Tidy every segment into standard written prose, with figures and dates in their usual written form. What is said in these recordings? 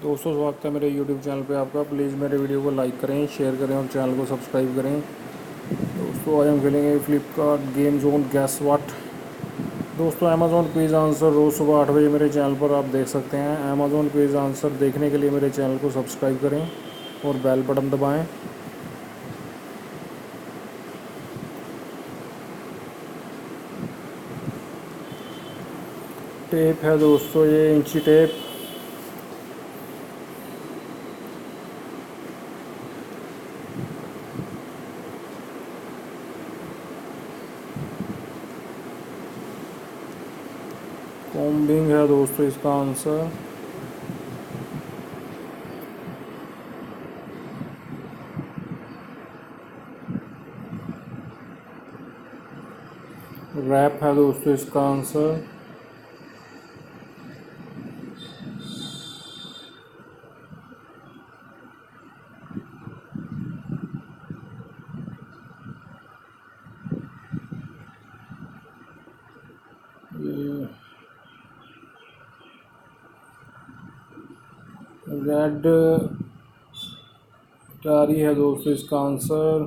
दोस्तों स्वागत है मेरे यूट्यूब चैनल पे आपका। प्लीज़ मेरे वीडियो को लाइक करें, शेयर करें और चैनल को सब्सक्राइब करें। दोस्तों आज हम खेलेंगे फ्लिपकार्ट गेम जोन गैस वाट। दोस्तों अमेज़ॉन क्विज आंसर रोज़ सुबह 8 बजे मेरे चैनल पर आप देख सकते हैं। अमेज़ॉन क्विज आंसर देखने के लिए मेरे चैनल को सब्सक्राइब करें और बेल बटन दबाएँ। टेप है दोस्तों, ये इंची टेप। कॉम्बिंग है दोस्तों इसका आंसर। रैप है दोस्तों इसका आंसर। रेड टारी है दोस्तों इसका आंसर।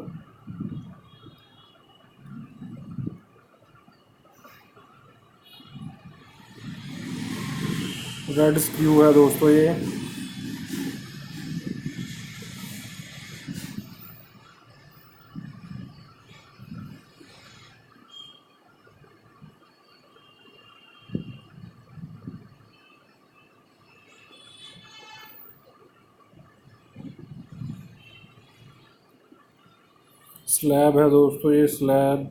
रेड स्क्रू है दोस्तों ये। स्लैब है दोस्तों ये, स्लैब।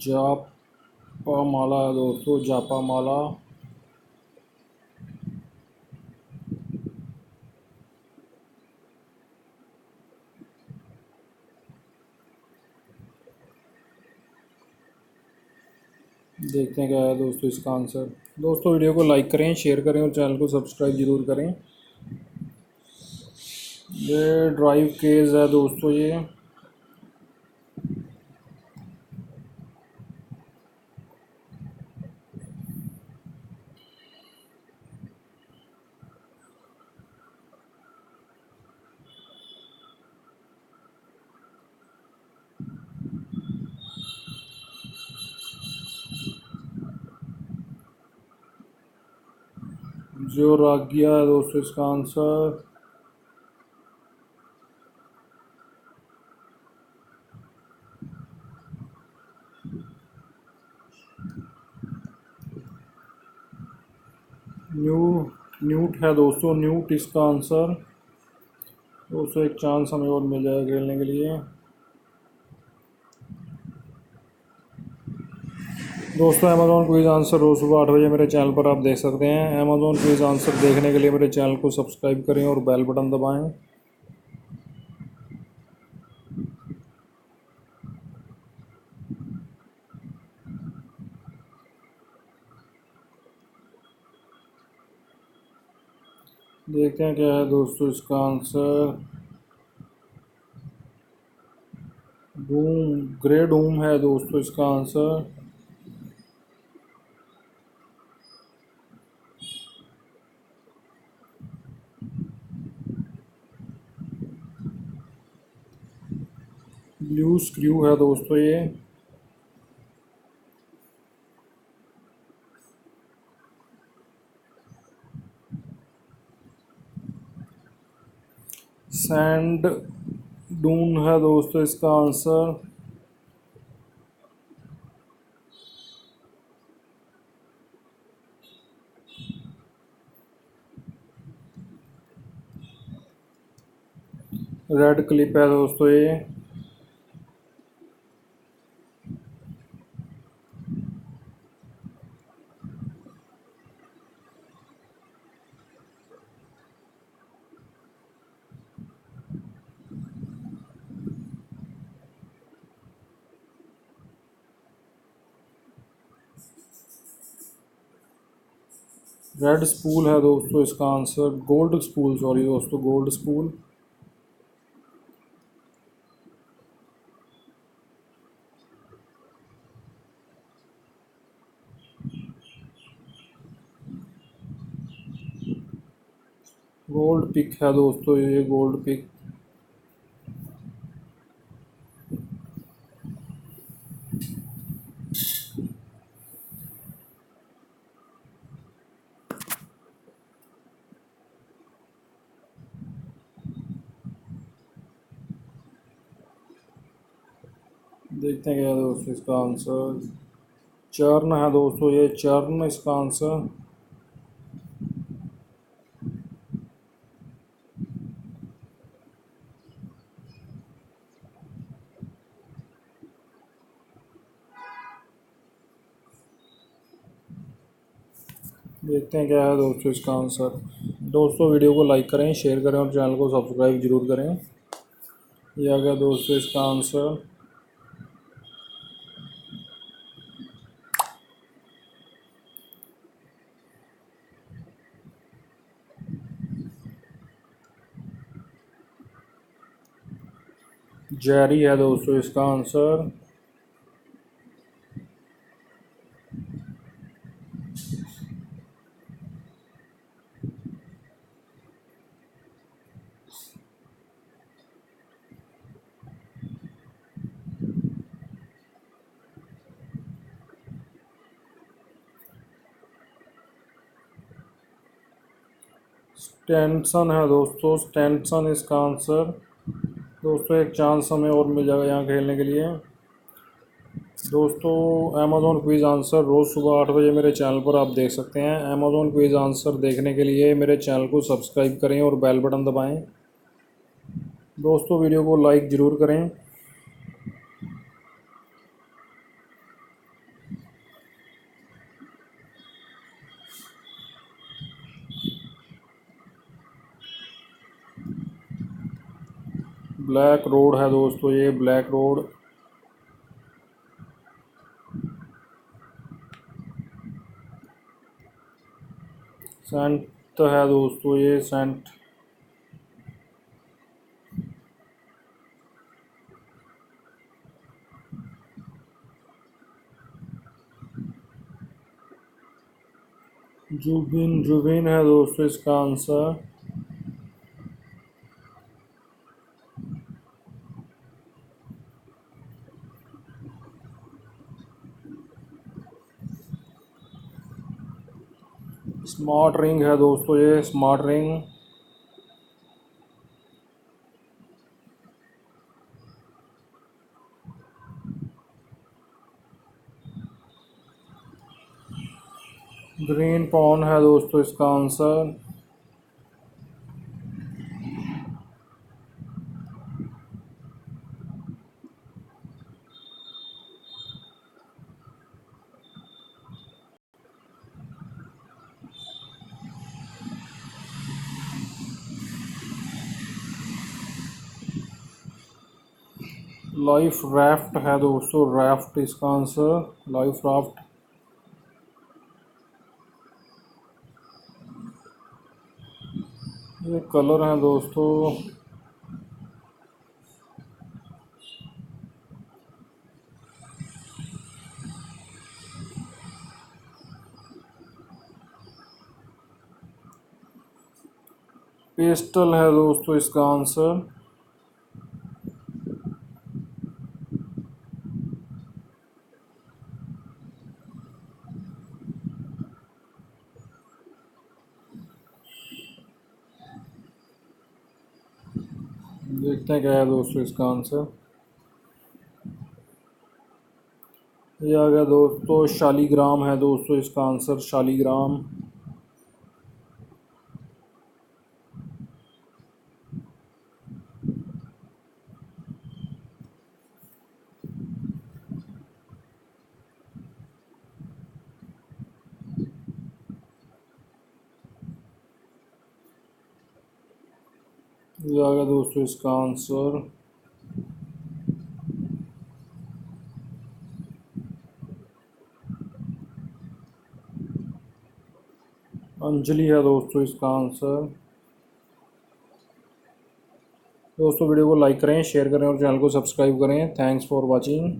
जापा माला है दोस्तों, जापा माला। देखते हैं क्या है दोस्तों इसका आंसर। दोस्तों वीडियो को लाइक करें, शेयर करें और चैनल को सब्सक्राइब जरूर करें। ये ड्राइव केस है दोस्तों ये। जो रागिया है दोस्तों इसका आंसर। न्यू न्यूट है दोस्तों, न्यूट इसका आंसर। दोस्तों एक चांस हमें और मिल जाएगा खेलने के लिए। दोस्तों अमेज़ॉन क्विज आंसर रोज़ सुबह 8 बजे मेरे चैनल पर आप देख सकते हैं। अमेज़ॉन क्विज आंसर देखने के लिए मेरे चैनल को सब्सक्राइब करें और बेल बटन दबाएं। देखते हैं क्या है दोस्तों इसका आंसर। डूम, ग्रे डूम है दोस्तों इसका आंसर। ब्लू स्क्रू है दोस्तों ये। सैंड डून है दोस्तों इसका आंसर। रेड क्लिप है दोस्तों ये। रेड स्पूल है दोस्तों इसका आंसर, गोल्ड स्पूल, सॉरी दोस्तों, गोल्ड स्पूल। गोल्ड पिक है दोस्तों ये, गोल्ड पिक। देखते हैं क्या है दोस्तों इसका आंसर। चर्न है दोस्तों ये, चर्न इसका आंसर। देखते हैं क्या है दोस्तों इसका आंसर। दोस्तों वीडियो को लाइक करें, शेयर करें और चैनल को सब्सक्राइब जरूर करें। ये आ गया दोस्तों इसका आंसर। जेरी है दोस्तों इसका आंसर। स्टेंसन है दोस्तों, स्टेंसन इसका आंसर। दोस्तों एक चांस हमें और मिल जाएगा यहाँ खेलने के लिए। दोस्तों अमेज़ॉन क्विज़ आंसर रोज़ सुबह 8 बजे मेरे चैनल पर आप देख सकते हैं। अमेज़ॉन क्विज़ आंसर देखने के लिए मेरे चैनल को सब्सक्राइब करें और बेल बटन दबाएं। दोस्तों वीडियो को लाइक ज़रूर करें। ब्लैक रोड है दोस्तों ये, ब्लैक रोड। सेंट है दोस्तों ये, सेंट। जुबिन, जुबिन है दोस्तों इसका आंसर। स्मार्ट रिंग है दोस्तों ये, स्मार्ट रिंग। ग्रीन पॉन है दोस्तों इसका आंसर। लाइफ राफ्ट है दोस्तों, राफ्ट इसका आंसर, लाइफ राफ्ट। ये कलर है दोस्तों। पेस्टल है दोस्तों इसका आंसर। देखते हैं क्या है दोस्तों इसका आंसर। ये आ गया दोस्तों, शालीग्राम है दोस्तों इसका आंसर, शालीग्राम। ये आ गया दोस्तों इसका आंसर। अंजलि है दोस्तों इसका आंसर। दोस्तों वीडियो को लाइक करें, शेयर करें और चैनल को सब्सक्राइब करें। Thanks for watching.